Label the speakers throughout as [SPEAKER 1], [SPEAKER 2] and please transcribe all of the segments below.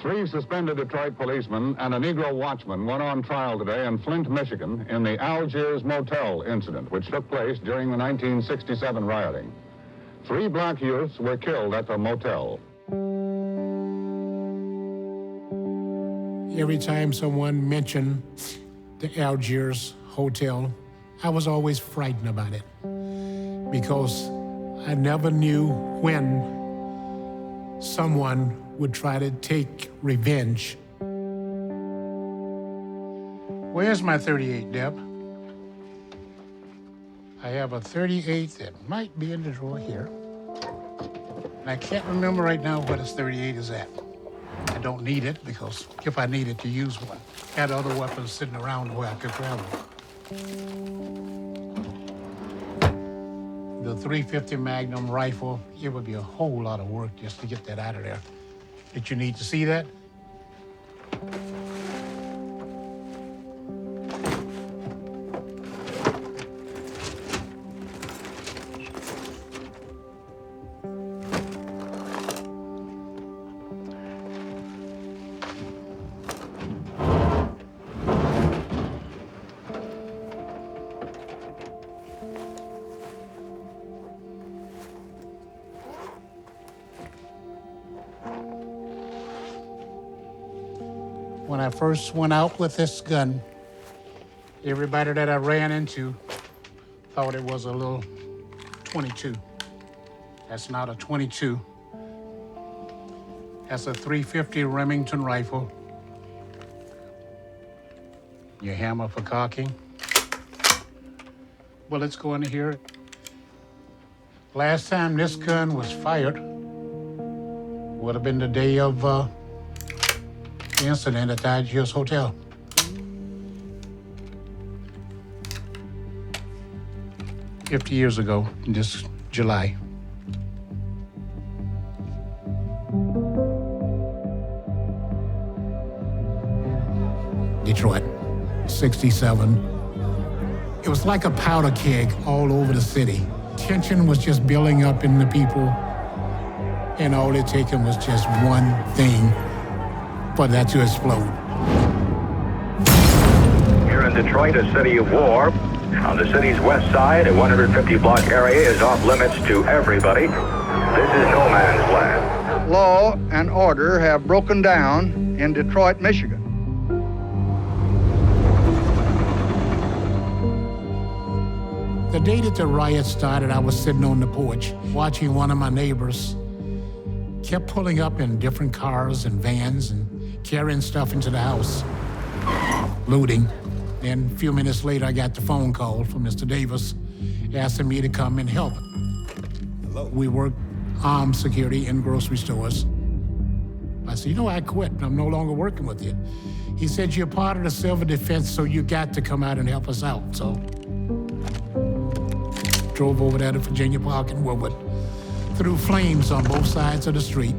[SPEAKER 1] Three suspended Detroit policemen and a Negro watchman went on trial today in Flint, Michigan, in the Algiers Motel Incident, which took place during the 1967 rioting. 3 black youths were killed at the motel.
[SPEAKER 2] Every time someone mentioned the Algiers Hotel, I was always frightened about it because I never knew when someone would try to take revenge. Where's my 38, Deb? I have a 38 that might be in the drawer here. And I can't remember right now what this 38 is at. I don't need it because if I needed to use one, I had other weapons sitting around where I could grab them. The .350 Magnum rifle, it would be a whole lot of work just to get that out of there. Did you need to see that? When I first went out with this gun, everybody that I ran into thought it was a little .22. That's not a .22. That's a .350 Remington rifle. Your hammer for cocking. Bullets go into here. Last time this gun was fired would have been the day of the incident at the Algiers Hotel. "50 years ago, this July. Detroit, 67. It was like a powder keg all over the city. Tension was just building up in the people, and all it taken was just one thing for that to explode.
[SPEAKER 3] Here in Detroit, a city of war. On the city's west side, a 150-block area is off limits to everybody. This is no man's land.
[SPEAKER 4] Law and order have broken down in Detroit, Michigan.
[SPEAKER 2] The day that the riot started, I was sitting on the porch watching one of my neighbors kept pulling up in different cars and vans and carrying stuff into the house, looting. Then a few minutes later, I got the phone call from Mr. Davis asking me to come and help.
[SPEAKER 5] Hello.
[SPEAKER 2] We work armed security in grocery stores. I said, I quit. I'm no longer working with you. He said, you're part of the civil defense, so you got to come out and help us out. So drove over there to Virginia Park in Woodward, threw flames on both sides of the street.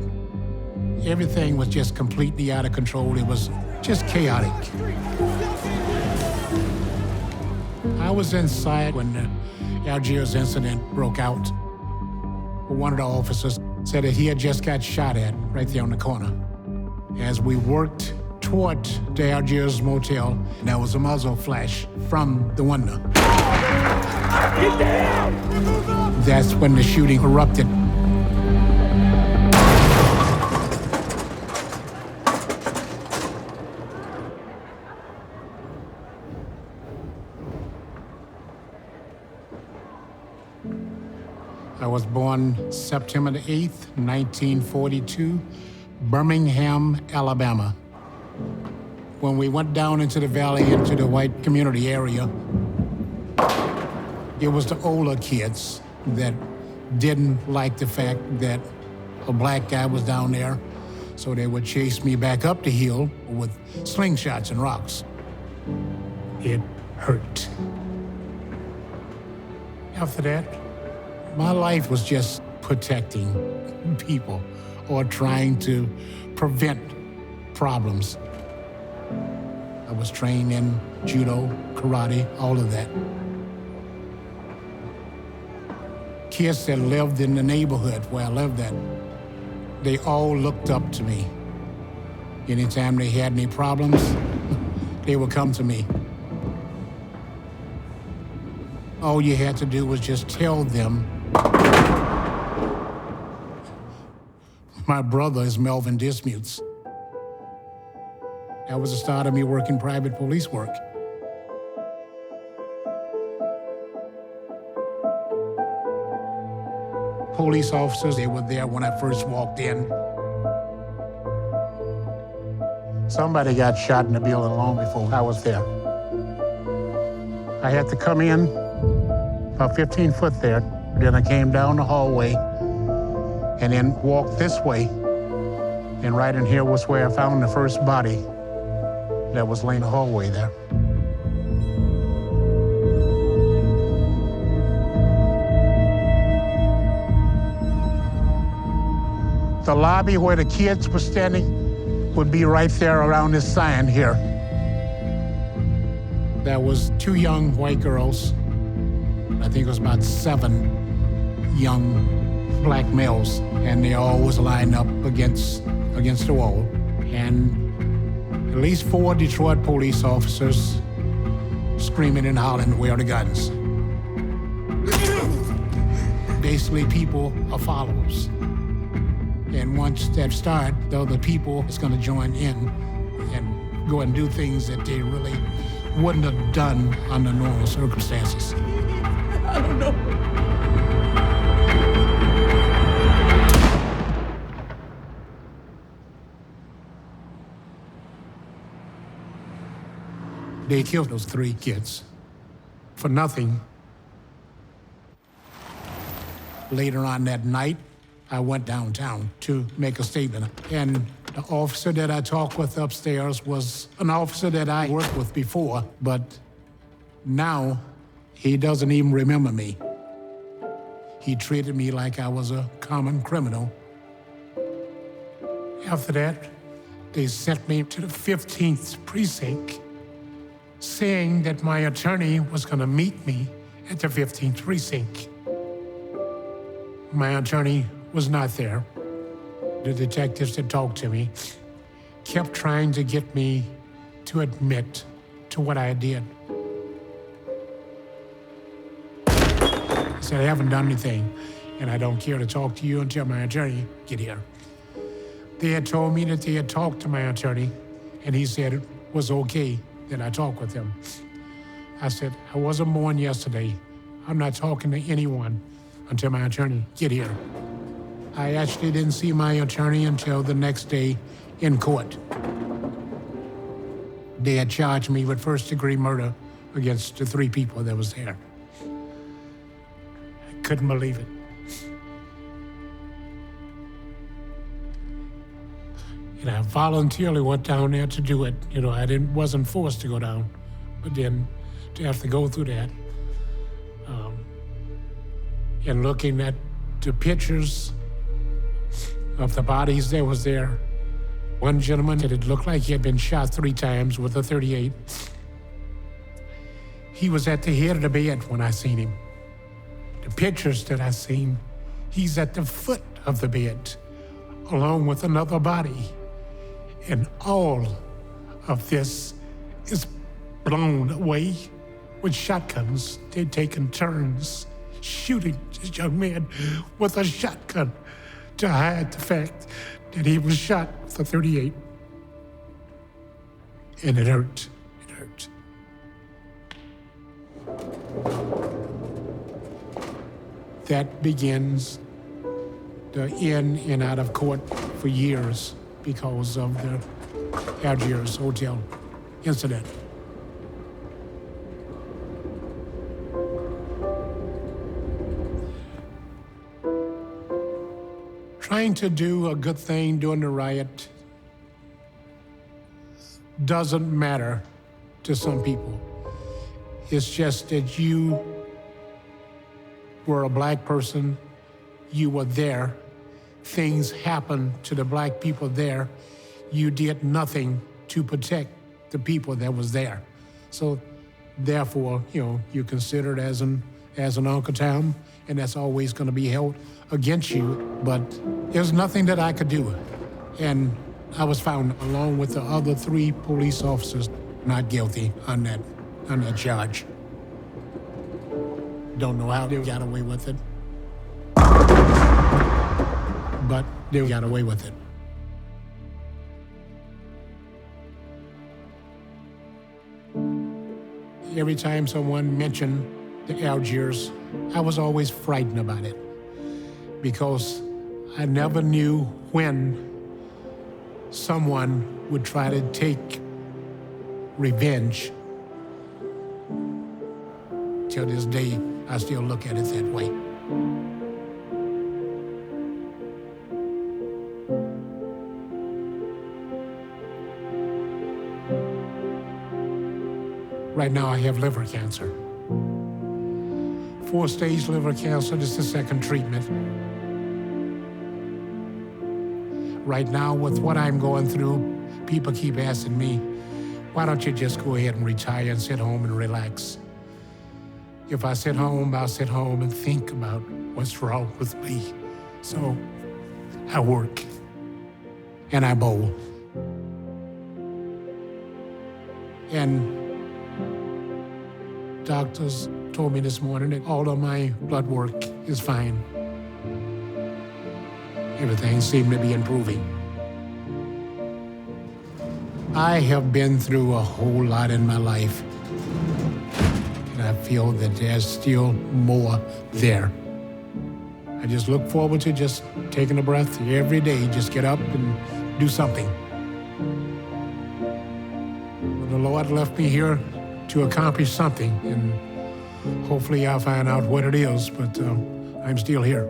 [SPEAKER 2] Everything was just completely out of control. It was just chaotic. I was inside when the Algiers incident broke out. One of the officers said that he had just got shot at right there on the corner. As we worked toward the Algiers Motel, there was a muzzle flash from the window. Get down! That's when the shooting erupted. I was born September the 8th, 1942, Birmingham, Alabama. When we went down into the valley, into the white community area, it was the older kids that didn't like the fact that a black guy was down there, so they would chase me back up the hill with slingshots and rocks. It hurt. After that, my life was just protecting people or trying to prevent problems. I was trained in judo, karate, all of that. Kids that lived in the neighborhood where I lived at, they all looked up to me. Anytime they had any problems, they would come to me. All you had to do was just tell them, my brother is Melvin Dismukes. That was the start of me working private police work. Police officers, they were there when I first walked in. Somebody got shot in the building long before I was there. I had to come in about 15 foot there. Then I came down the hallway and then walked this way. And right in here was where I found the first body that was laying in the hallway there. The lobby where the kids were standing would be right there around this sign here. There was 2 young white girls. I think it was about 7 young black males, and they all was lined up against the wall. And at least 4 Detroit police officers screaming and hollering, "Where are the guns?" Basically, people are followers. And once that starts, the other people is going to join in and go and do things that they really wouldn't have done under normal circumstances.
[SPEAKER 5] I don't know.
[SPEAKER 2] They killed those 3 kids for nothing. Later on that night, I went downtown to make a statement. And the officer that I talked with upstairs was an officer that I worked with before, but now he doesn't even remember me. He treated me like I was a common criminal. After that, they sent me to the 15th precinct, saying that my attorney was gonna meet me at the 15th precinct. My attorney was not there. The detectives that talked to me kept trying to get me to admit to what I did. I said, I haven't done anything, and I don't care to talk to you until my attorney get here. They had told me that they had talked to my attorney, and he said it was okay that I talk with him. I said, I wasn't born yesterday. I'm not talking to anyone until my attorney get here. I actually didn't see my attorney until the next day in court. They had charged me with first-degree murder against the 3 people that was there. I couldn't believe it. And I voluntarily went down there to do it. You know, wasn't forced to go down, but then to have to go through that. And looking at the pictures of the bodies that was there. One gentleman that it looked like he had been shot 3 times with a .38. He was at the head of the bed when I seen him. The pictures that I seen, he's at the foot of the bed, along with another body. And all of this is blown away with shotguns. They'd taken turns shooting this young man with a shotgun to hide the fact that he was shot with a .38. And it hurt. It hurt. That begins the in and out of court for years because of the Algiers Motel Incident. Trying to do a good thing during the riot doesn't matter to some people. It's just that you were a black person, you were there, things happened to the black people there, you did nothing to protect the people that was there. So therefore, you're considered as an Uncle Tom, and that's always gonna be held against you, but there's nothing that I could do. And I was found, along with the other 3 police officers, not guilty on that charge. Don't know how they got away with it, but they got away with it. Every time someone mentioned the Algiers, I was always frightened about it because I never knew when someone would try to take revenge. Till this day, I still look at it that way. Right now, I have liver cancer. 4-stage liver cancer, this is the 2nd treatment. Right now, with what I'm going through, people keep asking me, why don't you just go ahead and retire and sit home and relax? If I sit home, I'll sit home and think about what's wrong with me. So I work and I bowl. And doctors told me this morning that all of my blood work is fine. Everything seemed to be improving. I have been through a whole lot in my life, and I feel that there's still more there. I just look forward to just taking a breath every day, just get up and do something. The Lord left me here to accomplish something, and hopefully I'll find out what it is, but I'm still here.